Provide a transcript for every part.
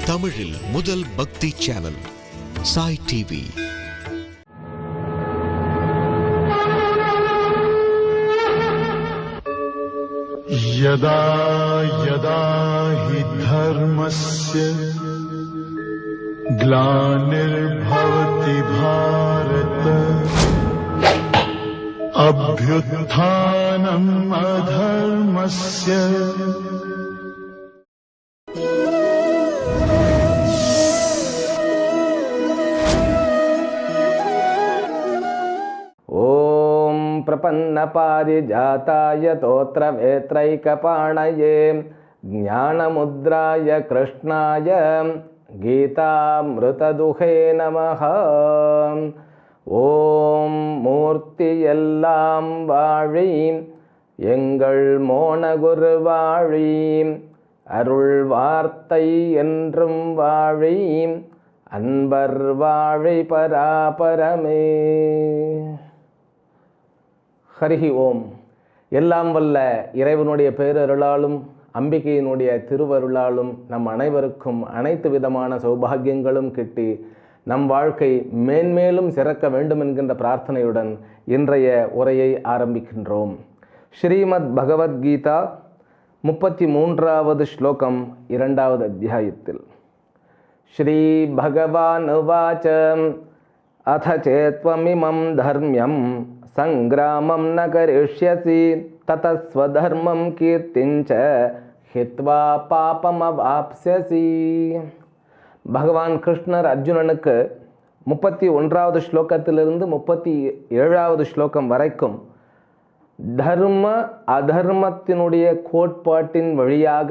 தமிழில் முதல் பக்தி சேனல் சாய் டிவி. यदा यदा हि धर्मस्य ग्लानिर्भवति भारत अभ्युत्थानम् अधर्मस्य प्रपन्नपारिजाताय तोत्रवेत्रैकपाणये ज्ञानमुद्राय कृष्णाय गीतामृतदुहे नमः. ஓம் மூர்த்தி எல்லாம் வாழி எங்கள் மோனகுரு வாழி, அருள் வார்த்தை என்றும் வாழி, அன்பர் வாழி பராபரமே. ஹரிஹி ஓம். எல்லாம் வல்ல இறைவனுடைய பேரருளாலும் அம்பிகையினுடைய திருவருளாலும் நம் அனைவருக்கும் அனைத்து விதமான சௌபாகியங்களும் கிட்டி நம் வாழ்க்கை மேன்மேலும் சிறக்க வேண்டும் என்கின்ற பிரார்த்தனையுடன் இன்றைய உரையை ஆரம்பிக்கின்றோம். ஸ்ரீமத் பகவத்கீதா 33வது ஸ்லோகம் 2வது அத்தியாயத்தில் ஸ்ரீ பகவான் உவாச அத சேத்வமிமம் தர்ம்யம் சங்கிராமம் ந கரிஷ்யசி ததஸ்வதர்மம் கீர்த்திஞ்ச ஹித்வா பாபமவாப்ஸ்யசி. பகவான் கிருஷ்ணர் அர்ஜுனனுக்கு 31வது ஸ்லோகத்திலிருந்து 37வது ஸ்லோகம் வரைக்கும் தர்ம அதர்மத்தினுடைய கோட்பாட்டின் வழியாக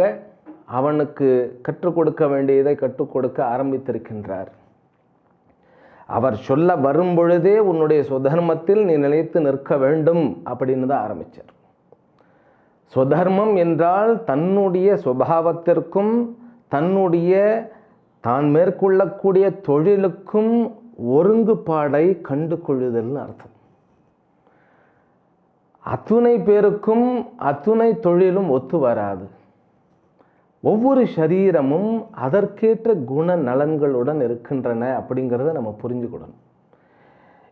அவனுக்கு கற்றுக் கொடுக்க வேண்டியதை கற்றுக் கொடுக்க ஆரம்பித்திருக்கின்றார். அவர் சொல்ல வரும் பொழுதே உன்னுடைய சுதர்மத்தில் நீ நிலைத்து நிற்க வேண்டும் அப்படின்னு தான் ஆரம்பித்தார். சுதர்மம் என்றால் தன்னுடைய சுபாவத்திற்கும் தன்னுடைய தான் மேற்கொள்ளக்கூடிய தொழிலுக்கும் ஒருங்குபாடை கண்டு கொள்ளுதல்னு அர்த்தம். அத்துணை பேருக்கும் அத்துணை தொழிலும் ஒத்து வராது. ஒவ்வொரு சரீரமும் அதற்கேற்ற குண நலன்களுடன் இருக்கின்றன அப்படிங்கிறத நம்ம புரிஞ்சுக்கணும்.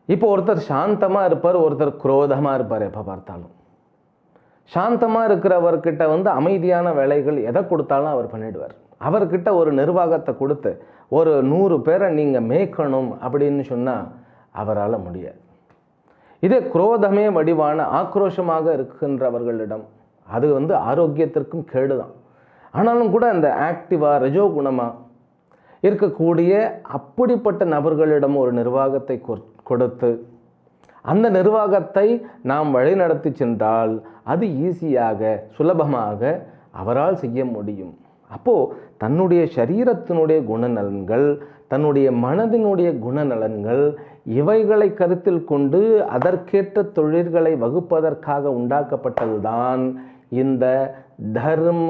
இப்போ ஒருத்தர் சாந்தமாக இருப்பார், ஒருத்தர் குரோதமாக இருப்பார். எப்போ பார்த்தாலும் சாந்தமாக இருக்கிறவர்கிட்ட அமைதியான வேலைகள் எதை கொடுத்தாலும் அவர் பண்ணிடுவார். அவர்கிட்ட ஒரு நிர்வாகத்தை கொடுத்து ஒரு 100 பேரை நீங்கள் மேய்க்கணும் அப்படின்னு சொன்னால் அவரால் முடியாது. இதே குரோதமே வடிவான ஆக்ரோஷமாக இருக்கின்றவர்களிடம் அது ஆரோக்கியத்திற்கும் கேடுதான். ஆனாலும் கூட அந்த ஆக்டிவாக ரஜோகுணமாக இருக்கக்கூடிய அப்படிப்பட்ட நபர்களிடம் ஒரு நிர்வாகத்தை கொடுத்து அந்த நிர்வாகத்தை நாம் வழிநடத்தி சென்றால் அது ஈஸியாக சுலபமாக அவரால் செய்ய முடியும். அப்போது தன்னுடைய சரீரத்தினுடைய குணநலன்கள், தன்னுடைய மனதினுடைய குணநலன்கள், இவைகளை கருத்தில் கொண்டு அதற்கேற்ற தொழில்களை வகுப்பதற்காக உண்டாக்கப்பட்டதுதான் இந்த தர்ம,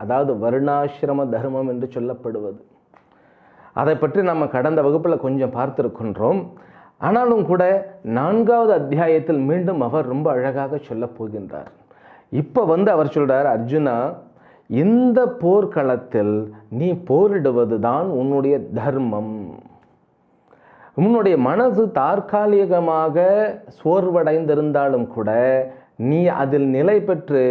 அதாவது வர்ணாசிரம தர்மம் என்று சொல்லப்படுவது. அதை பற்றி நம்ம கடந்த வகுப்பில் கொஞ்சம் பார்த்திருக்கின்றோம். ஆனாலும் கூட 4வது அத்தியாயத்தில் மீண்டும் அவர் ரொம்ப அழகாக சொல்ல போகின்றார். இப்போ அவர் சொல்கிறார், அர்ஜுனா, இந்த போர்க்களத்தில் நீ போரிடுவது தான் உன்னுடைய தர்மம். உன்னுடைய மனது தற்காலிகமாக சோர்வடைந்திருந்தாலும் கூட நீ அதில் நிலை பெற்று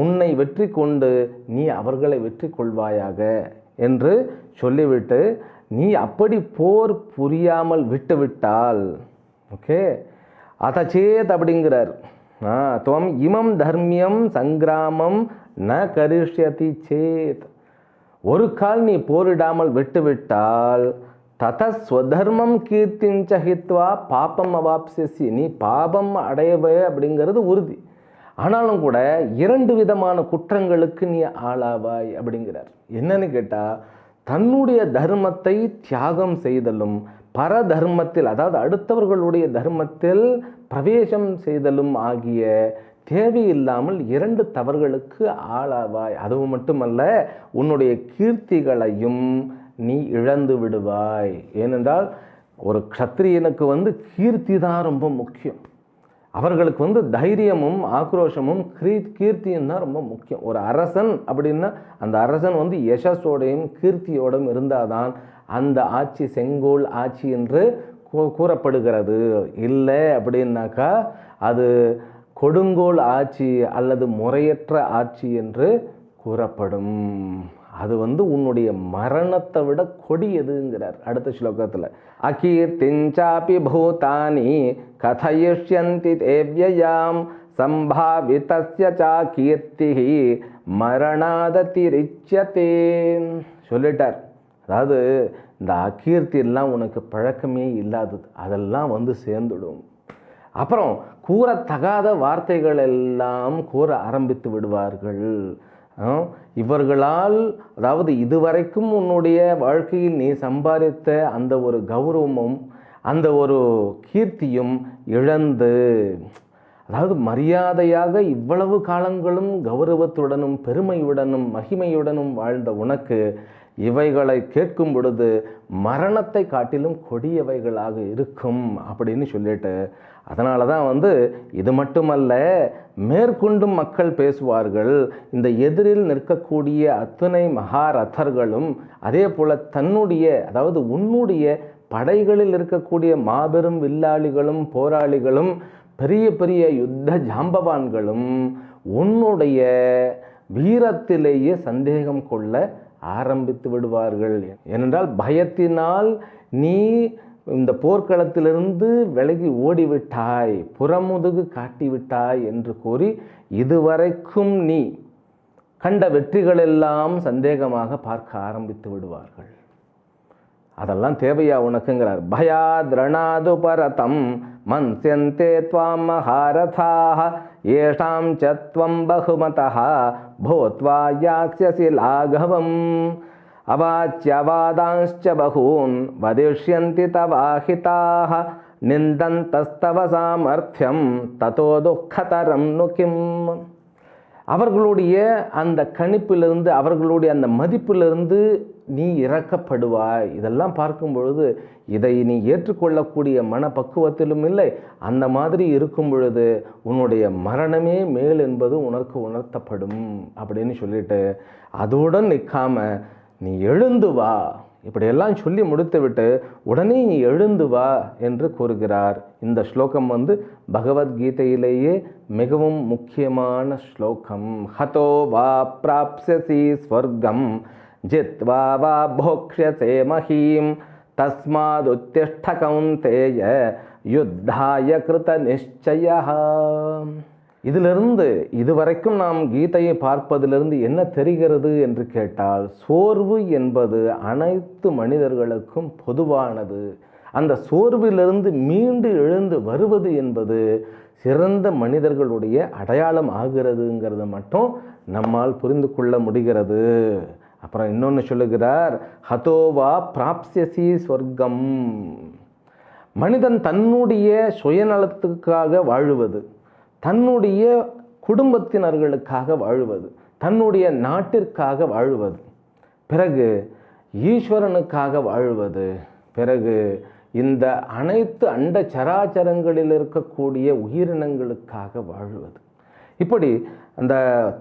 உன்னை வெற்றி கொண்டு நீ அவர்களை வெற்றி கொள்வாயாக என்று சொல்லிவிட்டு, நீ அப்படி போர் புரியாமல் விட்டுவிட்டால், ஓகே, அதச்சேத் அப்படிங்கிறார். துவம் இமம் தர்மியம் சங்கிராமம் ந கரிஷ்யதி சேத். ஒரு கால் நீ போரிடாமல் விட்டுவிட்டால் தத ஸ்வதர்மம் கீர்த்திஞ்ச ஹித்வா பாபம் அவாப்ஸ்யசி, நீ பாபம் அடையவே அப்படிங்கிறது உறுதி. ஆனாலும் கூட 2 விதமான குற்றங்களுக்கு நீ ஆளாவாய் அப்படிங்கிறார். என்னன்னு கேட்டால், தன்னுடைய தர்மத்தை தியாகம் செய்தலும் பரதர்மத்தில், அதாவது அடுத்தவர்களுடைய தர்மத்தில் பிரவேசம் செய்தலும் ஆகிய தேவையில்லாமல் 2 தவறுகளுக்கு ஆளாவாய். அதுவும் மட்டுமல்ல, உன்னுடைய கீர்த்திகளையும் நீ இழந்து விடுவாய். ஏனென்றால் ஒரு க்ஷத்ரியனுக்கு கீர்த்தி தான் ரொம்ப முக்கியம். அவர்களுக்கு வந்து தைரியமும் ஆக்ரோஷமும் கீர்த்தியும் தான் ரொம்ப முக்கியம். ஒரு அரசன் அப்படின்னா அந்த அரசன் வந்து யசஸோடையும் கீர்த்தியோடும் இருந்தாதான் அந்த ஆட்சி செங்கோல் ஆட்சி என்று கூறப்படுகிறது. இல்லை அப்படின்னாக்கா அது கொடுங்கோல் ஆட்சி அல்லது முறையற்ற ஆட்சி என்று கூறப்படும். அது வந்து உன்னுடைய மரணத்தை விட கொடியதுங்கிறார் அடுத்த ஸ்லோகத்தில். அகீர்த்திஞ்சாபி பூதானி கதயிஷ்யந்தி தேவ்யயாம் சம்பாவிதஸ்ய ச கீர்த்திஹி மரணாததிரிச்யதே சொல்லிட்டார். அதாவது இந்த அகீர்த்தியெல்லாம் உனக்கு பழக்கமே இல்லாதது, அதெல்லாம் வந்து சேர்ந்துடும். அப்புறம் கூறத்தகாத வார்த்தைகள் எல்லாம் கூற ஆரம்பித்து விடுவார்கள். இவர்களால் அதாவது இதுவரைக்கும் உன்னுடைய வாழ்க்கையில் நீ சம்பாதித்த அந்த ஒரு கௌரவமும் அந்த ஒரு கீர்த்தியும் இழந்து, அதாவது மரியாதையாக இவ்வளவு காலங்களும் கௌரவத்துடனும் பெருமையுடனும் மகிமையுடனும் வாழ்ந்த உனக்கு இவைகளை கேட்கும் பொழுது மரணத்தை காட்டிலும் கொடியவைகளாக இருக்கும் அப்படின்னு சொல்லிட்டு, அதனால தான் வந்து இது மட்டுமல்ல, மேற்கொண்டும் மக்கள் பேசுவார்கள். இந்த எதிரில் நிற்கக்கூடிய அத்தனை மகாரதர்களும் அதே போல் தன்னுடைய அதாவது உன்னுடைய படைகளில் இருக்கக்கூடிய மாபெரும் வில்லாளிகளும் போராளிகளும் பெரிய பெரிய யுத்த ஜாம்பவான்களும் உன்னுடைய வீரத்திலேயே சந்தேகம் கொள்ள ஆரம்பித்து விடுவார்கள். ஏனென்றால் பயத்தினால் நீ இந்த போர்க்களத்திலிருந்து விலகி ஓடிவிட்டாய், புறமுதுகு காட்டிவிட்டாய் என்று கூறி இதுவரைக்கும் நீ கண்ட வெற்றிகளெல்லாம் சந்தேகமாக பார்க்க ஆரம்பித்து விடுவார்கள். அதெல்லாம் தேவையா உனக்குங்கிறார். பயாத்ரணாது பரதம் மன்ஸ்யந்தே த்வாம் மகாரதாஹ ஏஷாம் ச த்வம் பகுமதஹ பூத்வா யாஸ்யசி லாகவம் அவாச்யவாதான்ச்ச பகூன் வதிஷ்யந்தி தவாஹிதாஹ நிந்தந்தஸ்தவ சாமர்த்தியம் ததோ துக்கதரம் நு கிம். அவர்களுடைய அந்த கணிப்பிலிருந்து அவர்களுடைய அந்த மதிப்பிலிருந்து நீ இறக்கப்படுவாய். இதெல்லாம் பார்க்கும் பொழுது இதை நீ ஏற்றுக்கொள்ளக்கூடிய மனப்பக்குவத்திலும் இல்லை. அந்த மாதிரி இருக்கும் பொழுது உன்னுடைய மரணமே மேல் என்பது உனக்கு உணர்த்தப்படும் அப்படின்னு சொல்லிட்டு அதோடு நிற்காம நீ எழுந்து வா, இப்படியெல்லாம் சொல்லி முடித்துவிட்டு உடனே நீ எழுந்து வா என்று கூறுகிறார். இந்த ஸ்லோகம் வந்து பகவத்கீதையிலேயே மிகவும் முக்கியமான ஸ்லோகம். ஹதோ வா பிராப்ஸ்யசி ஸ்வர்கம் ஜித்வா வா போக்ஷ்யசே மஹீம் தஸ்மாதுத்திஷ்ட கௌந்தேய யுத்தாய கிருத நிச்சயஹ. இதிலிருந்து இதுவரைக்கும் நாம் கீதையை பார்ப்பதிலிருந்து என்ன தெரிகிறது என்று கேட்டால், சோர்வு என்பது அனைத்து மனிதர்களுக்கும் பொதுவானது. அந்த சோர்விலிருந்து மீண்டு எழுந்து வருவது என்பது சிறந்த மனிதர்களுடைய அடையாளம் ஆகிறதுங்கிறது மட்டும் நம்மால் புரிந்து கொள்ள முடிகிறது. அப்புறம் இன்னொன்று சொல்லுகிறார், ஹதோவா பிராப்ஸ்யசி ஸ்வர்க்கம். மனிதன் தன்னுடைய சுயநலத்துக்காக வாழுவது, தன்னுடைய குடும்பத்தினர்களுக்காக வாழுவது, தன்னுடைய நாட்டிற்காக வாழுவது, பிறகு ஈஸ்வரனுக்காக வாழுவது, பிறகு இந்த அனைத்து அண்ட சராச்சரங்களில் இருக்கக்கூடிய உயிரினங்களுக்காக வாழுவது. இப்படி அந்த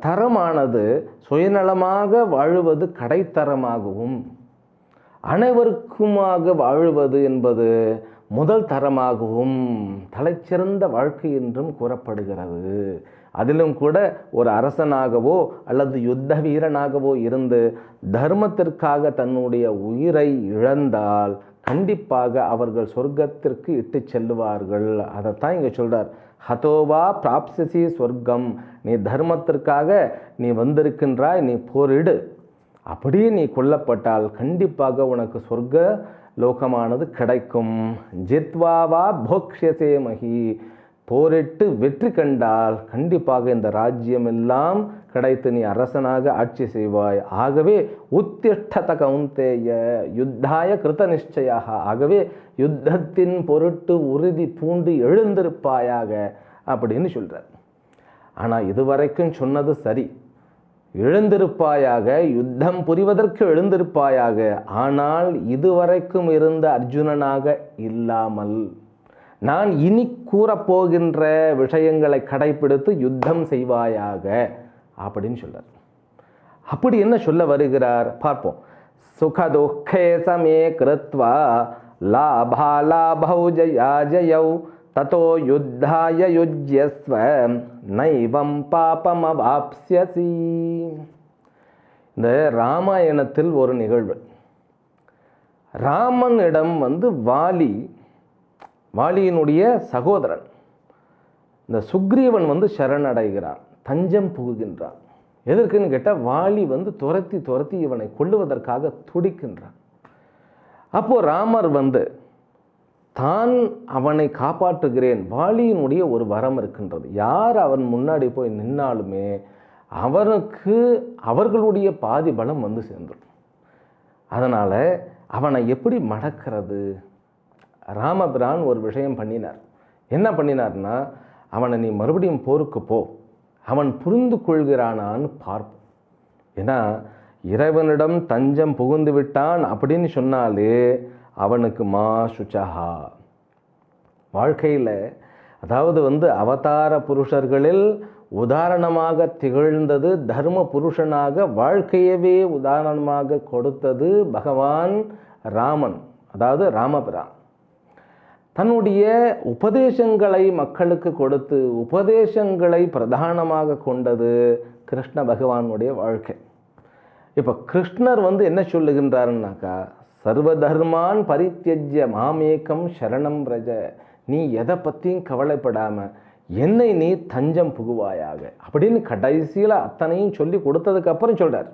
தரமானது சுயநலமாக வாழுவது கடைத்தரமாகவும் அனைவருக்குமாக வாழுவது என்பது முதல் தரமாகவும் தலைச்சிறந்த வாழ்க்கை என்றும் கூறப்படுகிறது. அதிலும் கூட ஒரு அரசனாகவோ அல்லது யுத்த வீரனாகவோ இருந்து தர்மத்திற்காக தன்னுடைய உயிரை இழந்தால் கண்டிப்பாக அவர்கள் சொர்க்கத்திற்கு இட்டு செல்லுவார்கள். அதைத்தான் இங்கே சொல்றார். ஹதோவா பிராப்ஸ்யசி ஸ்வர்க்கம். நீ தர்மத்திற்காக நீ வந்திருக்கின்றாய், நீ போரிடு. அப்படியே நீ கொல்லப்பட்டால் கண்டிப்பாக உனக்கு சொர்க்க லோகமானது கிடைக்கும். ஜித்வாவா போக்ஷ்யசே மஹி. போரிட்டு வெற்றி கண்டால் கண்டிப்பாக இந்த ராஜ்யம் எல்லாம் கிடைத்து நீ அரசனாக ஆட்சி செய்வாய். ஆகவே உத்திஷ்டத கௌந்தேய யுத்தாய கிருத நிச்சயாக. ஆகவே யுத்தத்தின் பொருட்டு உறுதி பூண்டு எழுந்திருப்பாயாக அப்படின்னு சொல்றார். ஆனால் இதுவரைக்கும் சொன்னது சரி, எழுந்திருப்பாயாக, யுத்தம் புரிவதற்கு எழுந்திருப்பாயாக. ஆனால் இதுவரைக்கும் இருந்த அர்ஜுனனாக இல்லாமல் நான் இனி கூறப்போகின்ற விஷயங்களை கடைப்பிடித்து யுத்தம் செய்வாயாக அப்படின்னு சொல்றார். அப்படி என்ன சொல்ல வருகிறார் பார்ப்போம். சுகதுக்கே சமே கிருத்வா லாபாலாபௌ ஜயா ஜயௌ ததோ யுத்தாய யுஜ்யஸ்வ நைவம் பாபமவாப்ஸ்யசி. இந்த ராமாயணத்தில் ஒரு நிகழ்வு. ராமனிடம் வாலியினுடைய சகோதரன் இந்த சுக்ரீவன் சரணடைகிறான், தஞ்சம் புகுகின்றான். எதற்குன்னு கேட்டால் வாலி துரத்தி துரத்தி இவனை கொல்லுவதற்காக துடிக்கின்றான். அப்போ ராமர் தான் அவனை காப்பாற்றுகிறேன். வாலியினுடைய ஒரு வரம் இருக்கின்றது. யார் அவன் முன்னாடி போய் நின்னாலுமே அவனுக்கு அவர்களுடைய பாதி பலம் சேர்ந்துடும். அதனால் அவனை எப்படி மடக்கிறது? ராமபிரான் ஒரு விஷயம் பண்ணினார். என்ன பண்ணினார்னா, அவனை நீ மறுபடியும் போருக்கு போ, அவன் புரிந்து கொள்கிறானான்னு பார்ப்போம். ஏன்னா இறைவனிடம் தஞ்சம் புகுந்து விட்டான் அப்படின்னு சொன்னாலே அவனுக்கு மா சுச்சஹா. வாழ்க்கையில் அதாவது அவதார புருஷர்களில் உதாரணமாக திகழ்ந்தது, தர்ம புருஷனாக வாழ்க்கையவே உதாரணமாக கொடுத்தது பகவான் ராமன், அதாவது ராமபிரான். தன்னுடைய உபதேசங்களை மக்களுக்கு கொடுத்து உபதேசங்களை பிரதானமாக கொண்டது கிருஷ்ண பகவானுடைய வாழ்க்கை. இப்போ கிருஷ்ணர் என்ன சொல்லுகின்றாருன்னாக்கா, சர்வதர்மான் பரித்யஜ்ய மாமேகம் சரணம் பிரஜ. நீ எதை பற்றியும் கவலைப்படாமல் என்னை நீ தஞ்சம் புகுவாயாக அப்படின்னு கடைசியில் அத்தனையும் சொல்லி கொடுத்ததுக்கப்புறம் சொல்கிறார்.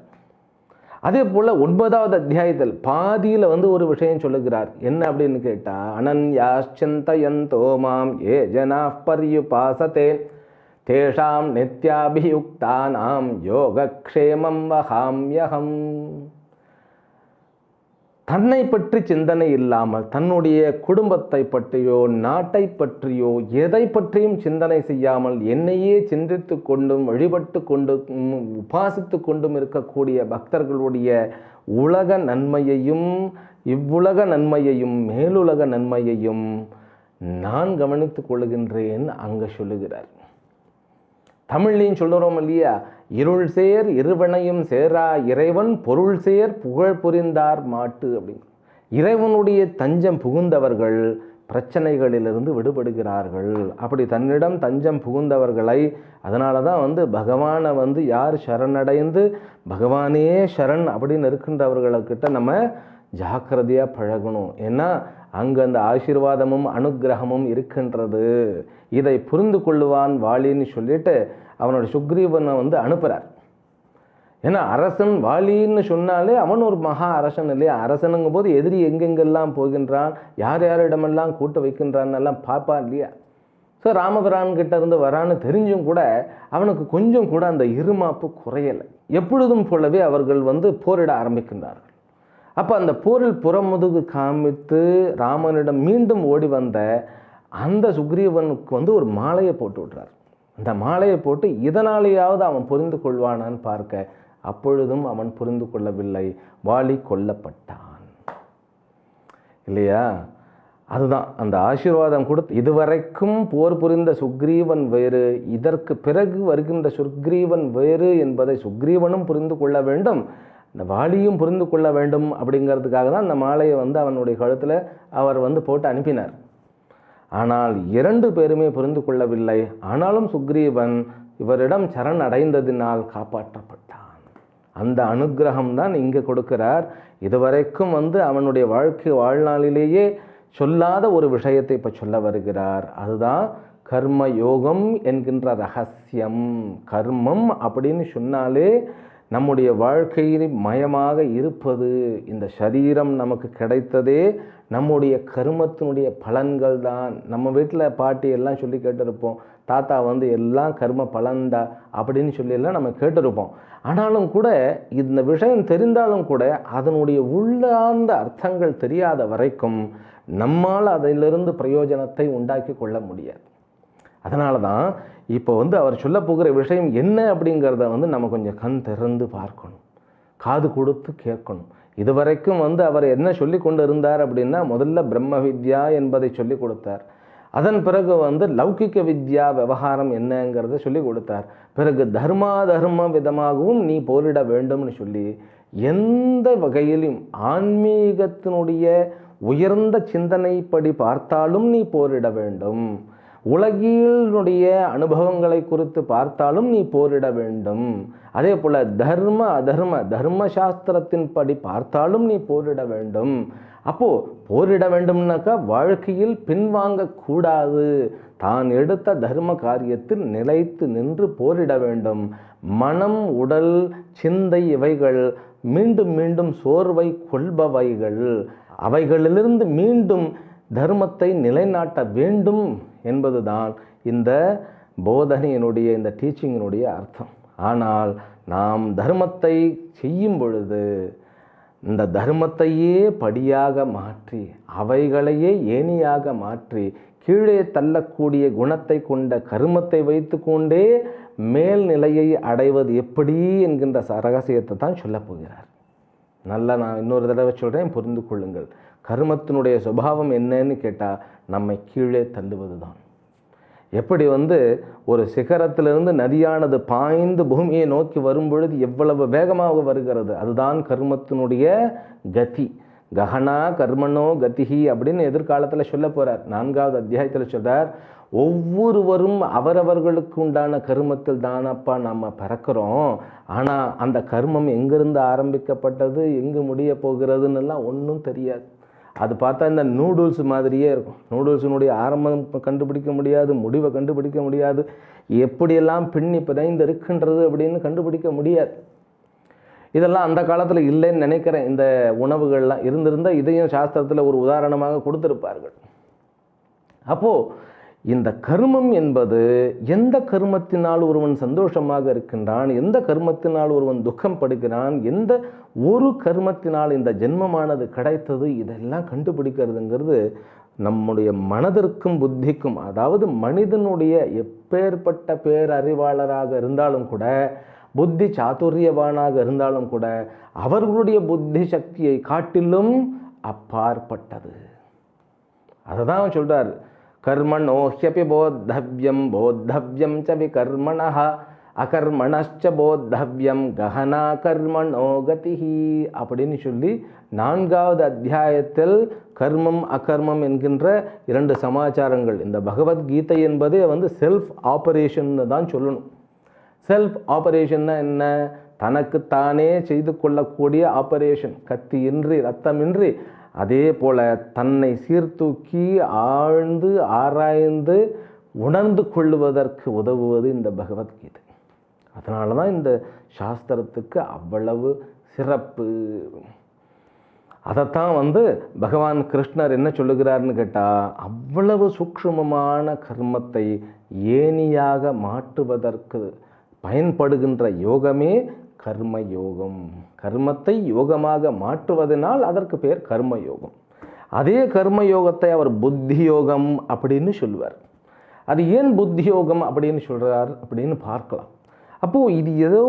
அதே போல் 9வது அத்தியாயத்தில் பாதியில் ஒரு விஷயம் சொல்லுகிறார். என்ன அப்படின்னு கேட்டால், அனன்யாச்சந்தயந்தோ மாம் ஏ ஜனா பர்யுபாசதே தேஷாம் நித்யாபியுக்தானாம் யோகக்ஷேமம் வகாம்யகம். தன்னை பற்றி சிந்தனை இல்லாமல் தன்னுடைய குடும்பத்தை பற்றியோ நாட்டை பற்றியோ எதை பற்றியும் சிந்தனை செய்யாமல் என்னையே சிந்தித்து கொண்டும் வழிபட்டு கொண்டும் உபாசித்து கொண்டும் இருக்கக்கூடிய பக்தர்களுடைய உலக நன்மையையும் இவ்வுலக நன்மையையும் மேலுலக நன்மையையும் நான் கவனித்துக் கொள்கின்றேன் அங்கே சொல்லுகிறார். தமிழ்லையும் சொல்லுறோம் இல்லையா, இருள் சேர் இருவனையும் சேரா இறைவன் பொருள் சேர் புகழ் புரிந்தார் மாட்டு அப்படின்னு. இறைவனுடைய தஞ்சம் புகுந்தவர்கள் பிரச்சனைகளிலிருந்து விடுபடுகிறார்கள். அப்படி தன்னிடம் தஞ்சம் புகுந்தவர்களை, அதனால தான் பகவானை யார் சரணடைந்து பகவானே சரண் அப்படின்னு இருக்கின்றவர்களுக்கிட்ட நம்ம ஜாக்கிரதையாக பழகணும். ஏன்னா அங்கே அந்த ஆசீர்வாதமும் அனுகிரகமும் இருக்கின்றது. இதை புரிந்து கொள்ளுவான் வாலின்னு சொல்லிட்டு அவனோட சுக்ரீவனை அனுப்புகிறார். ஏன்னா அரசன் வாலின்னு சொன்னாலே அவன் ஒரு மகா அரசன் இல்லையா. அரசனுங்கும் போது எதிரி எங்கெங்கெல்லாம் போகின்றான், யார் யாரிடமெல்லாம் கூட்ட வைக்கின்றான் எல்லாம் பார்ப்பான் இல்லையா. ஸோ ராமபிரான் கிட்ட இருந்து வரான்னு தெரிஞ்சும் கூட அவனுக்கு கொஞ்சம் கூட அந்த இருமாப்பு குறையலை. எப்பொழுதும் போலவே அவர்கள் போரிட ஆரம்பிக்கின்றார்கள். அப்போ அந்த போரில் புறமுதுகு காமித்து ராமனிடம் மீண்டும் ஓடி வந்த அந்த சுக்ரீவனுக்கு ஒரு மாலையை போட்டு விட்றார். அந்த மாலையை போட்டு இதனாலேயாவது அவன் புரிந்து கொள்வானான்னு பார்க்க, அப்பொழுதும் அவன் புரிந்து கொள்ளவில்லை. வாலி கொல்லப்பட்டான் இல்லையா. அதுதான் அந்த ஆசீர்வாதம் கொடுத்து இதுவரைக்கும் போர் புரிந்த சுக்ரீவன் வேறு, இதற்கு பிறகு வருகின்ற சுக்ரீவன் வேறு என்பதை சுக்ரீவனும் புரிந்து கொள்ள வேண்டும், இந்த வாலியும் புரிந்து கொள்ள வேண்டும். அப்படிங்கிறதுக்காக தான் அந்த மாலையை அவனுடைய கழுத்தில் அவர் போட்டு அனுப்பினார். ஆனால் 2 பேருமே புரிந்து கொள்ளவில்லை. ஆனாலும் சுக்ரீவன் இவரிடம் சரண் அடைந்ததினால் காப்பாற்றப்பட்டான். அந்த அனுகிரகம் தான் இங்கே கொடுக்கிறார். இதுவரைக்கும் அவனுடைய வாழ்நாளிலேயே சொல்லாத ஒரு விஷயத்தை இப்போ சொல்ல வருகிறார். அதுதான் கர்ம யோகம் என்கின்ற ரகசியம். கர்மம் அப்படின்னு சொன்னாலே நம்முடைய வாழ்க்கையில் மயமாக இருப்பது, இந்த சரீரம் நமக்கு கிடைத்ததே நம்முடைய கர்மத்தினுடைய பலன்கள் தான். நம்ம வீட்டில் பாட்டி எல்லாம் சொல்லி கேட்டிருப்போம், தாத்தா எல்லாம் கர்ம பலன்தா அப்படின்னு சொல்லியெல்லாம் நம்ம கேட்டிருப்போம். ஆனாலும் கூட இந்த விஷயம் தெரிந்தாலும் கூட அதனுடைய உள்ளார்ந்த அர்த்தங்கள் தெரியாத வரைக்கும் நம்மால் அதிலிருந்து பிரயோஜனத்தை உண்டாக்கி கொள்ள முடியாது. அதனால தான் இப்போ அவர் சொல்ல போகிற விஷயம் என்ன அப்படிங்கிறத நம்ம கொஞ்சம் கண் திறந்து பார்க்கணும், காது கொடுத்து கேட்கணும். இதுவரைக்கும் அவர் என்ன சொல்லி கொண்டு இருந்தார் அப்படின்னா, முதல்ல பிரம்ம வித்யா என்பதை சொல்லி கொடுத்தார். அதன் பிறகு லௌகிக வித்யா விவகாரம் என்னங்கிறத சொல்லி கொடுத்தார். பிறகு தர்ம விதமாகவும் நீ போரிட வேண்டும்னு சொல்லி எந்த வகையிலும் ஆன்மீகத்தினுடைய உயர்ந்த சிந்தனைப்படி பார்த்தாலும் நீ போரிட வேண்டும், உலகினுடைய அனுபவங்களை குறித்து பார்த்தாலும் நீ போரிட வேண்டும், அதே போல் தர்ம சாஸ்திரத்தின் படி பார்த்தாலும் நீ போரிட வேண்டும். அப்போது போரிட வேண்டும்னாக்கா வாழ்க்கையில் பின்வாங்கக்கூடாது, தான் எடுத்த தர்ம காரியத்தில் நிலைத்து நின்று போரிட வேண்டும். மனம், உடல், சிந்தை இவைகள் மீண்டும் மீண்டும் சோர்வை கொள்பவைகள், அவைகளிலிருந்து மீண்டும் தர்மத்தை நிலைநாட்ட வேண்டும் என்பதுதான் இந்த போதனையினுடைய, இந்த டீச்சிங்கினுடைய அர்த்தம். ஆனால் நாம் தர்மத்தை செய்யும் பொழுது இந்த தர்மத்தையே படியாக மாற்றி, அவைகளையே ஏணியாக மாற்றி, கீழே தள்ளக்கூடிய குணத்தை கொண்ட கர்மத்தை வைத்து கொண்டே மேல்நிலையை அடைவது எப்படி என்கின்ற ரகசியத்தை தான் சொல்லப் போகிறார். நல்லா நான் இன்னொரு தடவை சொல்கிறேன், புரிந்து கொள்ளுங்கள். கர்மத்தினுடைய சுபாவம் என்னன்னு கேட்டால் நம்மை கீழே தள்ளுவது தான். எப்படி ஒரு சிகரத்திலிருந்து நதியானது பாய்ந்து பூமியை நோக்கி வரும்பொழுது எவ்வளவு வேகமாக வருகிறது, அதுதான் கர்மத்தினுடைய கதி. கஹனா கர்மனோ கதிஹி அப்படின்னு எதிர்காலத்தில் சொல்ல போகிறார். 4வது அத்தியாயத்தில் சொல்கிறார், ஒவ்வொருவரும் அவரவர்களுக்கு உண்டான கர்மத்தில் தானப்பா நம்ம பிறக்கிறோம். ஆனால் அந்த கர்மம் எங்கிருந்து ஆரம்பிக்கப்பட்டது, எங்கு முடிய போகிறதுன்னெல்லாம் ஒன்றும் தெரியாது. அது பார்த்தா இந்த நூடுல்ஸ் மாதிரியே இருக்கும். நூடுல்ஸினுடைய ஆரம்பம் கண்டுபிடிக்க முடியாது, முடிவை கண்டுபிடிக்க முடியாது, எப்படியெல்லாம் பின்னி பிணைந்து இருக்கின்றது அப்படின்னு கண்டுபிடிக்க முடியாது. இதெல்லாம் அந்த காலத்தில் இல்லைன்னு நினைக்கிறேன். இந்த உணவுகள்லாம் இருந்திருந்தால் இதையும் சாஸ்திரத்தில் ஒரு உதாரணமாக கொடுத்திருப்பார்கள். அப்போது இந்த கர்மம் என்பது எந்த கர்மத்தினால் ஒருவன் சந்தோஷமாக இருக்கின்றான், எந்த கர்மத்தினால் ஒருவன் துக்கம் படுகிறான், எந்த ஒரு கர்மத்தினால் இந்த ஜென்மமானது கிடைத்தது, இதெல்லாம் கண்டுபிடிக்கிறதுங்கிறது நம்முடைய மனதிற்கும் புத்திக்கும், அதாவது மனிதனுடைய எப்பேற்பட்ட பேரறிவாளராக இருந்தாலும் கூட, புத்தி சாதுரியவானாக இருந்தாலும் கூட, அவர்களுடைய புத்தி சக்தியை காட்டிலும் அப்பாற்பட்டது. அதை தான் சொல்கிறார், கர்மணோஹ்யபி போத்தவ்யம் ச விகர்மணஹ அகர்மணச்ச போத்தவ்யம் கஹனா கர்மணோ கதிஹி அப்படின்னு சொல்லி 4வது அத்தியாயத்தில் கர்மம் அகர்மம் என்கின்ற 2 சமாச்சாரங்கள். இந்த பகவத்கீதை என்பதே செல்ஃப் ஆபரேஷன் தான் சொல்லணும். செல்ஃப் ஆபரேஷன்னா என்ன? தனக்குத்தானே செய்து கொள்ளக்கூடிய ஆபரேஷன், கத்தியின்றி ரத்தமின்றி. அதே போல் தன்னை சீர்தூக்கி ஆழ்ந்து ஆராய்ந்து உணர்ந்து கொள்வதற்கு உதவுவது இந்த பகவத்கீதை. அதனால தான் இந்த சாஸ்திரத்துக்கு அவ்வளவு சிறப்பு. அதைத்தான் பகவான் கிருஷ்ணர் என்ன சொல்லுகிறார்னு கேட்டால், அவ்வளவு சூக்ஷ்மமான கர்மத்தை ஏணியாக மாற்றுவதற்கு பயன்படுகின்ற யோகமே கர்ம யோகம். கர்மத்தை யோகமாக மாற்றுவதனால் அதற்கு பேர் கர்ம யோகம். அதே கர்ம யோகத்தை அவர் புத்தி யோகம் அப்படின்னு சொல்லுவார். அது ஏன் புத்தி யோகம் அப்படின்னு சொல்கிறார் அப்படின்னு பார்க்கலாம். அப்போது இது ஏதோ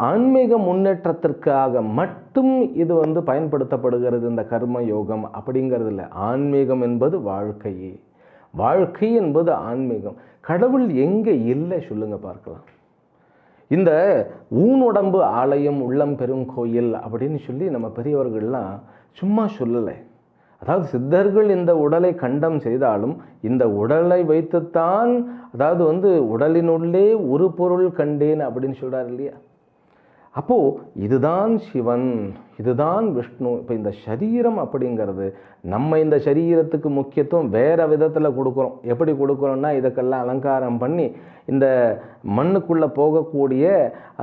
ஆன்மீக முன்னேற்றத்திற்காக மட்டும் இது பயன்படுத்தப்படுகிறது இந்த கர்ம யோகம் அப்படிங்கிறது இல்லை. ஆன்மீகம் என்பது வாழ்க்கையே. வாழ்க்கை என்பது ஆன்மீகம். கடவுள் எங்கே இல்லை சொல்லுங்க பார்க்கலாம். இந்த ஊனுடம்பு ஆலயம் உள்ளம் பெருங்கோயில் அப்படின்னு சொல்லி நம்ம பெரியவர்கள்லாம் சும்மா சொல்லலை. அதாவது சித்தர்கள் இந்த உடலை கண்டம் செய்தாலும் இந்த உடலை வைத்துத்தான், அதாவது உடலினுள்ளே ஒரு பொருள் கண்டேன் அப்படின்னு சொல்கிறார் இல்லையா. அப்போது இதுதான் சிவன், இதுதான் விஷ்ணு. இப்போ இந்த சரீரம் அப்படிங்கிறது, நம்ம இந்த சரீரத்துக்கு முக்கியத்துவம் வேறு விதத்தில் கொடுக்குறோம். எப்படி கொடுக்குறோன்னா, இதுக்கெல்லாம் அலங்காரம் பண்ணி இந்த மண்ணுக்குள்ளே போகக்கூடிய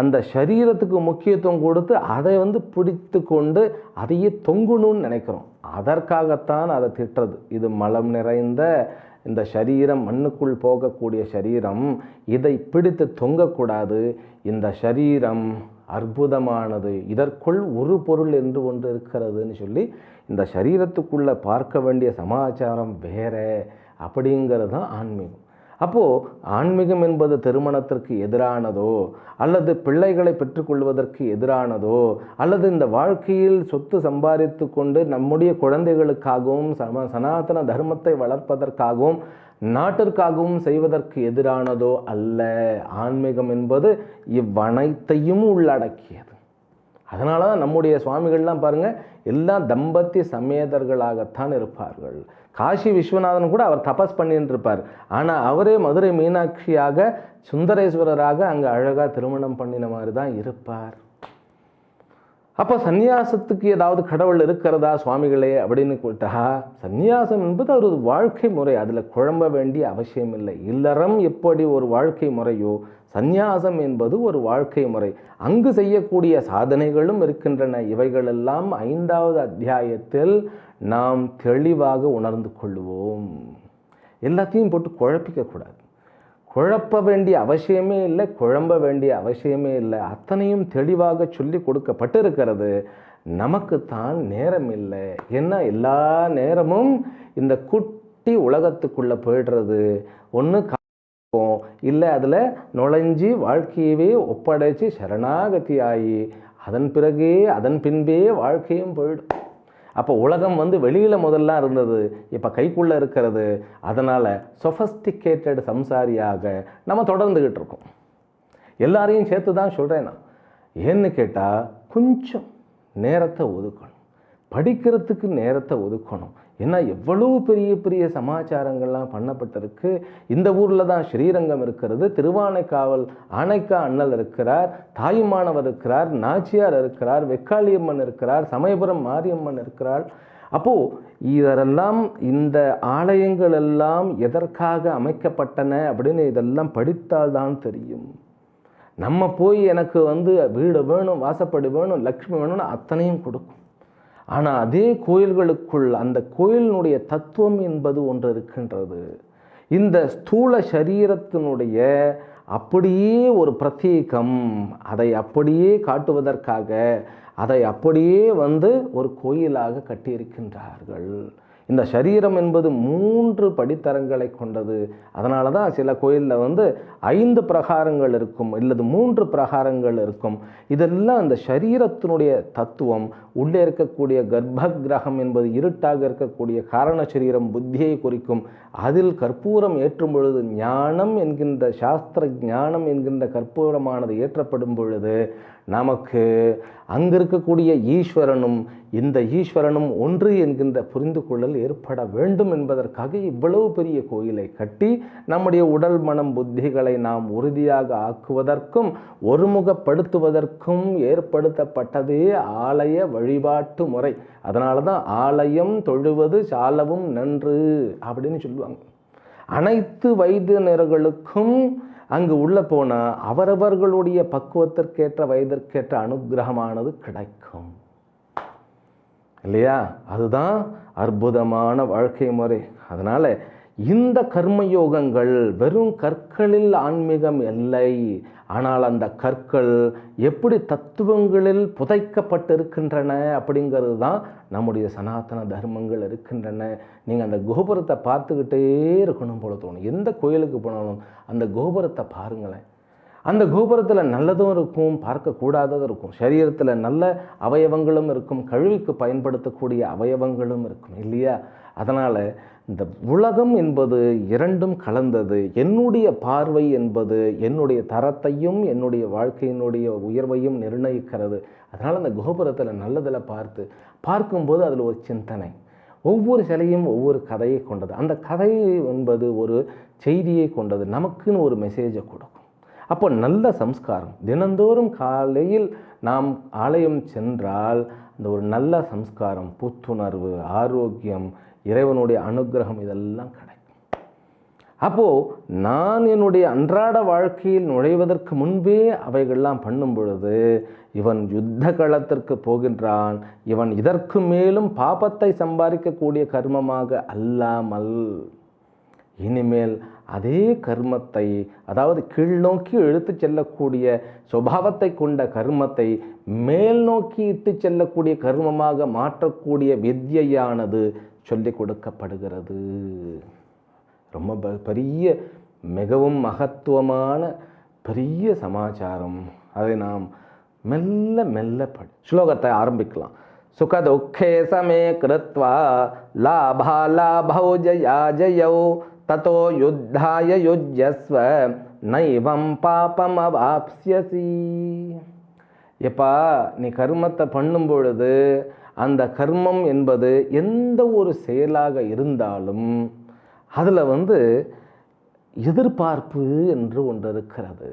அந்த சரீரத்துக்கு முக்கியத்துவம் கொடுத்து அதை பிடித்து கொண்டு அதையே தொங்கணும்னு நினைக்கிறோம். அதற்காகத்தான் அதை திட்டுறது. இது மலம் நிறைந்த இந்த சரீரம், மண்ணுக்குள் போகக்கூடிய சரீரம், இதை பிடித்து தொங்கக்கூடாது. இந்த சரீரம் அற்புதமானது, இதற்குள் ஒரு பொருள் என்று ஒன்று இருக்கிறதுன்னு சொல்லி இந்த சரீரத்துக்குள்ளே பார்க்க வேண்டிய சமாச்சாரம் வேற அப்படிங்கிறது தான் ஆன்மீகம். அப்போது ஆன்மீகம் என்பது திருமணத்திற்கு எதிரானதோ அல்லது பிள்ளைகளை பெற்றுக்கொள்வதற்கு எதிரானதோ அல்லது இந்த வாழ்க்கையில் சொத்து சம்பாதித்து கொண்டு நம்முடைய குழந்தைகளுக்காகவும் சனாதன தர்மத்தை வளர்ப்பதற்காகவும் நாட்டிற்காகவும் செய்வதற்கு எதிரானதோ அல்ல. ஆன்மீகம் என்பது இவ்வனைத்தையும் உள்ளடக்கியது. அதனால தான் நம்முடைய சுவாமிகள்லாம் பாருங்கள் எல்லாம் தம்பத்திய சமேதர்களாகத்தான் இருப்பார்கள். காசி விஸ்வநாதன் கூட அவர் தபஸ் பண்ணிட்டு இருப்பார். ஆனால் அவரே மதுரை மீனாட்சியாக சுந்தரேஸ்வரராக அங்கே அழகாக திருமணம் பண்ணின மாதிரி தான் இருப்பார். அப்போ சந்நியாசத்துக்கு ஏதாவது கடவுள் இருக்கிறதா சுவாமிகளே அப்படின்னு கேட்டா, சந்நியாசம் என்பது ஒரு வாழ்க்கை முறை, அதில் குழம்ப வேண்டிய அவசியம் இல்லை. இல்லறம் எப்படி ஒரு வாழ்க்கை முறையோ சந்நியாசம் என்பது ஒரு வாழ்க்கை முறை. அங்கு செய்யக்கூடிய சாதனைகளும் இருக்கின்றன. இவைகளெல்லாம் 5வது அத்தியாயத்தில் நாம் தெளிவாக உணர்ந்து கொள்வோம். எல்லாத்தையும் போட்டு குழப்பிக்கக்கூடாது. குழப்ப வேண்டிய அவசியமே இல்லை, குழம்ப வேண்டிய அவசியமே இல்லை. அத்தனையும் தெளிவாக சொல்லி கொடுக்கப்பட்டிருக்கிறது. நமக்குத்தான் நேரம் இல்லை. ஏன்னா எல்லா நேரமும் இந்த குட்டி உலகத்துக்குள்ளே போயிடுறது. ஒன்று இல்லை அதில் நுழைஞ்சி வாழ்க்கையவே ஒப்படைச்சி சரணாகதி ஆகி அதன் பின்பே வாழ்க்கையும் போயிடும். அப்போ உலகம் வெளியில் முதல்ல இருந்தது, இப்போ கைக்குள்ளே இருக்கிறது. அதனால் சொஃபஸ்டிகேட்டட் சம்சாரியாக நம்ம தொடர்ந்துக்கிட்டு இருக்கோம். எல்லாரையும் சேர்த்து தான் சொல்கிறேன் நான். ஏன்னு கேட்டால் கொஞ்சம் நேரத்தை ஒதுக்கணும், படிக்கிறதுக்கு நேரத்தை ஒதுக்கணும். ஏன்னா எவ்வளோ பெரிய பெரிய சமாச்சாரங்கள்லாம் பண்ணப்பட்டிருக்கு. இந்த ஊரில் தான் ஸ்ரீரங்கம் இருக்கிறது, திருவானைக்காவல் ஆனைக்கா அண்ணல் இருக்கிறார், தாயுமானவர் இருக்கிறார், நாச்சியார் இருக்கிறார், வெக்காளியம்மன் இருக்கிறார், சமயபுரம் மாரியம்மன் இருக்கிறாள். அப்போது இதெல்லாம் இந்த ஆலயங்கள் எல்லாம் எதற்காக அமைக்கப்பட்டன அப்படின்னு இதெல்லாம் படித்தால்தான் தெரியும். நம்ம போய் எனக்கு வீடு வேணும், வாசப்படி வேணும், லக்ஷ்மி வேணும்னு அத்தனையும் கொடுக்கும். ஆனால் அதே கோயில்களுக்குள் அந்த கோயிலினுடைய தத்துவம் என்பது ஒன்று இருக்கின்றது. இந்த ஸ்தூல சரீரத்தினுடைய அப்படியே ஒரு பிரத்யேகம், அதை அப்படியே காட்டுவதற்காக அதை அப்படியே ஒரு கோயிலாக கட்டியிருக்கின்றார்கள். இந்த சரீரம் என்பது 3 படித்தரங்களை கொண்டது. அதனால தான் சில கோயிலில் 5 பிரகாரங்கள் இருக்கும், இல்லது 3 பிரகாரங்கள் இருக்கும். இதெல்லாம் இந்த சரீரத்தினுடைய தத்துவம். உள்ளே இருக்கக்கூடிய கர்ப்ப கிரகம் என்பது இருட்டாக இருக்கக்கூடிய காரண சரீரம் புத்தியை குறிக்கும். அதில் கற்பூரம் ஏற்றும் பொழுது ஞானம் என்கின்ற சாஸ்திர ஞானம் என்கின்ற கற்பூரமானது ஏற்றப்படும் பொழுது நமக்கு அங்கு இருக்கக்கூடிய ஈஸ்வரனும் இந்த ஈஸ்வரனும் ஒன்று என்கின்ற புரிந்து கொள்ளல் ஏற்பட வேண்டும் என்பதற்காக இவ்வளவு பெரிய கோயிலை கட்டி நம்முடைய உடல் மனம் புத்திகளை நாம் உறுதியாக ஆக்குவதற்கும் ஒருமுகப்படுத்துவதற்கும் ஏற்படுத்தப்பட்டதே ஆலய வழிபாட்டு முறை. அதனால தான் ஆலயம் தொழுவது சாலவும் நன்று அப்படின்னு சொல்லுவாங்க. அனைத்து வைத்தியர்களுக்கும் அங்கு உள்ள போனால் அவரவர்களுடைய பக்குவத்திற்கேற்ற வயதிற்கேற்ற அனுகிரகமானது கிடைக்கும் இல்லையா? அதுதான் அற்புதமான வாழ்க்கை முறை. அதனால் இந்த கர்மயோகங்கள் வெறும் கற்களில் ஆன்மீகம் இல்லை. ஆனால் அந்த கற்கள் எப்படி தத்துவங்களில் புதைக்கப்பட்டிருக்கின்றன அப்படிங்கிறது தான் நம்முடைய சனாதன தர்மங்கள் இருக்கின்றன. நீங்கள் அந்த கோபுரத்தை பார்த்துக்கிட்டே இருக்கணும் போல தோணும். எந்த கோயிலுக்கு போனாலும் அந்த கோபுரத்தை பாருங்களேன். அந்த கோபுரத்தில் நல்லதும் இருக்கும், பார்க்கக்கூடாததும் இருக்கும். சரீரத்தில் நல்ல அவயவங்களும் இருக்கும், கழுவிக்கு பயன்படுத்தக்கூடிய அவயவங்களும் இருக்கும் இல்லையா? அதனால் இந்த உலகம் என்பது இரண்டும் கலந்தது. என்னுடைய பார்வை என்பது என்னுடைய தரத்தையும் என்னுடைய வாழ்க்கையினுடைய உயர்வையும் நிர்ணயிக்கிறது. அதனால் அந்த கோபுரத்தில் நல்லதில் பார்க்கும்போது அதில் ஒரு சிந்தனை. ஒவ்வொரு சிலையும் ஒவ்வொரு கதையை கொண்டது. அந்த கதை என்பது ஒரு செய்தியை கொண்டது, நமக்குன்னு ஒரு மெசேஜை கொடுக்கும். அப்போ நல்ல சம்ஸ்காரம் தினந்தோறும் காலையில் நாம் ஆலயம் சென்றால் அந்த ஒரு நல்ல சம்ஸ்காரம், புத்துணர்வு, ஆரோக்கியம், இறைவனுடைய அனுகிரகம் இதெல்லாம் கிடைக்கும். அப்போது நான் என்னுடைய அன்றாட வாழ்க்கையில் நுழைவதற்கு முன்பே அவைகள்லாம் பண்ணும் பொழுது இவன் யுத்த களத்திற்கு போகின்றான். இவன் இதற்கு மேலும் பாபத்தை சம்பாதிக்கக்கூடிய கர்மமாக அல்லாமல் இனிமேல் அதே கர்மத்தை, அதாவது கீழ்நோக்கி இழுத்து செல்லக்கூடிய சுபாவத்தை கொண்ட கர்மத்தை மேல் நோக்கி இட்டு செல்லக்கூடிய கர்மமாக மாற்றக்கூடிய வித்யானது சொல்லிக் கொடுக்கப்படுகிறது. ரொம்ப பெரிய மிகவும் மகத்துவமான பெரிய சமாச்சாரம். அதை நாம் மெல்ல மெல்ல ஸ்லோகத்தை ஆரம்பிக்கலாம். சுகதுக்கே சமே கிருத்வா லாபா லாபௌ ஜயா ஜயௌ ததோ யுத்தாய யுஜ்யஸ்வ நைவம் பாபம் அவாப்ஸ்யசி. எப்பா, நீ கர்மத்தை பண்ணும் பொழுது அந்த கர்மம் என்பது எந்த ஒரு செயலாக இருந்தாலும் அதில் எதிர்பார்ப்பு என்று ஒன்று இருக்கிறது.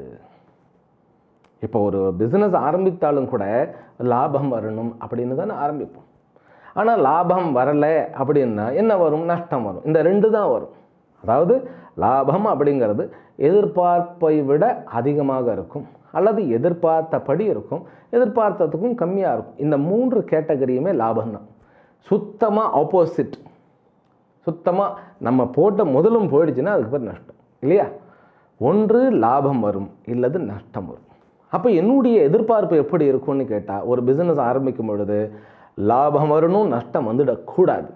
இப்போ ஒரு பிஸ்னஸ் ஆரம்பித்தாலும் கூட லாபம் வரணும் அப்படின்னு தானே ஆரம்பிப்போம். ஆனால் லாபம் வரலை அப்படின்னா என்ன வரும்? நஷ்டம் வரும். இந்த ரெண்டு தான் வரும். அதாவது லாபம் அப்படிங்கிறது எதிர்பார்ப்பை விட அதிகமாக இருக்கும், அல்லது எதிர்பார்த்தபடி இருக்கும், எதிர்பார்த்ததுக்கும் கம்மியாக இருக்கும். இந்த 3 கேட்டகரியுமே லாபம்தான். சுத்தமாக ஆப்போசிட். சுத்தமாக நம்ம போட்ட முதலும் போயிடுச்சுன்னா அதுக்கு பேர் நஷ்டம் இல்லையா? ஒன்று லாபம் வரும், இல்லது நஷ்டம் வரும். அப்போ என்னுடைய எதிர்பார்ப்பு எப்படி இருக்கும்னு கேட்டால், ஒரு பிஸ்னஸ் ஆரம்பிக்கும் பொழுது லாபம் வரணும், நஷ்டம் வந்துடக்கூடாது.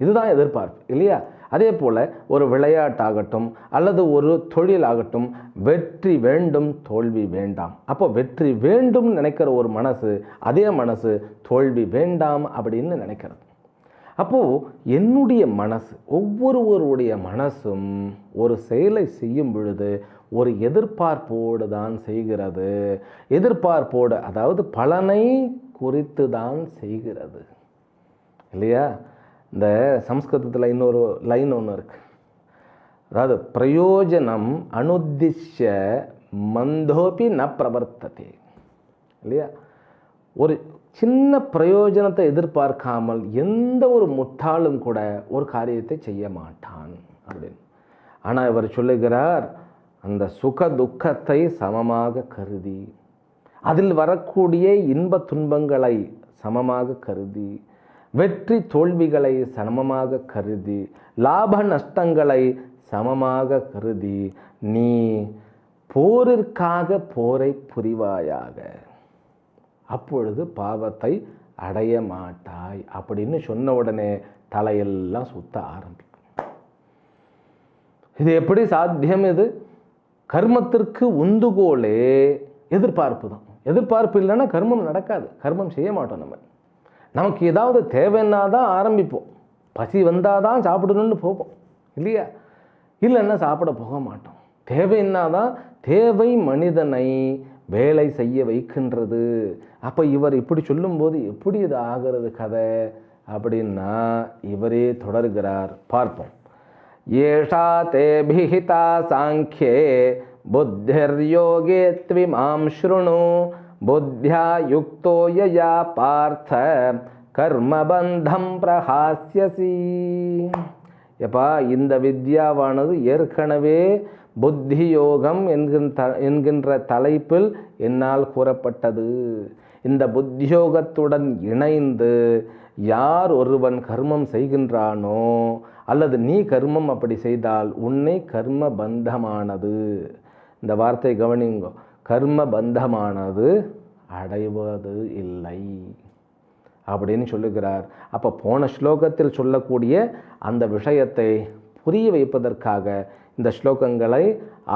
இதுதான் எதிர்பார்ப்பு இல்லையா? அதே போல் ஒரு விளையாட்டாகட்டும் அல்லது ஒரு தொழிலாகட்டும், வெற்றி வேண்டும், தோல்வி வேண்டாம். அப்போ வெற்றி வேண்டும் நினைக்கிற ஒரு மனசு, அதே மனசு தோல்வி வேண்டாம் அப்படின்னு நினைக்கிறது. அப்போது என்னுடைய மனசு, ஒவ்வொருவருடைய மனசும் ஒரு செயலை செய்யும் பொழுது ஒரு எதிர்பார்ப்போடு தான் செய்கிறது. எதிர்பார்ப்போடு, அதாவது பலனை குறித்து தான் செய்கிறது இல்லையா? இந்த சம்ஸ்கிருதத்தில் இன்னொரு லைன் ஒன்று இருக்குது. அதாவது பிரயோஜனம் அனுத்திஷ்ய மந்தோபி ந பிரவர்த்ததே இல்லையா? ஒரு சின்ன பிரயோஜனத்தை எதிர்பார்க்காமல் எந்த ஒரு முட்டாளும் கூட ஒரு காரியத்தை செய்ய மாட்டான் அப்படின்னு. ஆனால் இவர் சொல்லுகிறார், அந்த சுக துக்கத்தை சமமாக கருதி, அதில் வரக்கூடிய இன்ப துன்பங்களை சமமாக கருதி, வெற்றி தோல்விகளை சமமாக கருதி, லாப நஷ்டங்களை சமமாக கருதி, நீ போரிற்காக போரை புரிவாயாக, அப்பொழுது பாவத்தை அடைய மாட்டாய் அப்படின்னு சொன்ன உடனே தலையெல்லாம் சுத்த ஆரம்பிக்கும். இது எப்படி சாத்தியம்? இது கர்மத்திற்கு உந்துகோலே எதிர்பார்ப்பு தான். எதிர்பார்ப்பு இல்லைன்னா கர்மம் நடக்காது, கர்மம் செய்ய மாட்டோம். நமக்கு ஏதாவது தேவைன்னா தான் ஆரம்பிப்போம், பசி வந்தால் தான் சாப்பிடணும்னு போவோம் இல்லையா? இல்லைன்னா சாப்பிட போக மாட்டோம். தேவைன்னா தான், தேவை மனிதனை வேலை செய்ய வைக்கின்றது. அப்போ இவர் இப்படி சொல்லும்போது எப்படி இது ஆகிறது கதை அப்படின்னா, இவரே தொடர்கிறார், பார்ப்போம். ஏஷா தே பிஹிதா சாங்கியே புத்திர்யோகே த்விமாம் ஸ்ருணு புத்தியா யுக்தோ யயா பார்த்த கர்மபந்தம் பிரஹாஸ்யசி. எப்பா, இந்த வித்யாவானது ஏற்கனவே புத்தி யோகம் என்கின்ற தலைப்பில் என்னால் கூறப்பட்டது. இந்த புத்தியோகத்துடன் இணைந்து யார் ஒருவன் கர்மம் செய்கின்றானோ, அல்லது நீ கர்மம் அப்படி செய்தால் உன்னை கர்ம பந்தமானது, இந்த வார்த்தை கவனிங்கோ, கர்ம பந்தமானது அடைவது இல்லை அப்படின்னு சொல்லுகிறார். அப்போ போன ஸ்லோகத்தில் சொல்லக்கூடிய அந்த விஷயத்தை புரிய வைப்பதற்காக இந்த ஸ்லோகங்களை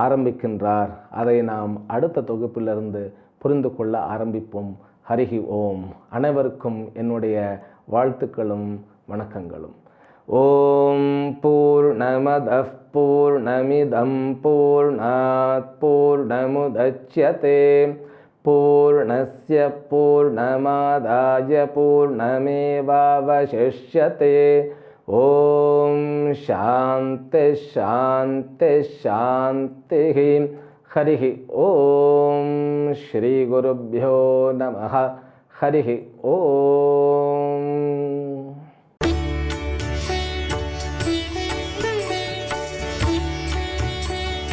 ஆரம்பிக்கின்றார். அதை நாம் அடுத்த தொகுப்பிலிருந்து புரிந்து கொள்ள ஆரம்பிப்போம். ஹரிஹி ஓம். அனைவருக்கும் என்னுடைய வாழ்த்துக்களும் வணக்கங்களும். ஓம் பூர்ணமதః பூர்ணமிதம் பூர்ணாத் பூர்ணமுதச்யதே பூர்ணஸ்ய பூர்ணமாதாய பூர்ணமேவாவசிஷ்யதே. ஓம் சாந்தி சாந்தி சாந்தி. ஹரிஹி ஓம். ஸ்ரீ குருப்யோ நமஹ. ஹரிஹி ஓம்.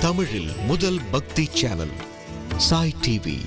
தமிழில் முதல் பக்தி சேனல் சாய் டிவி.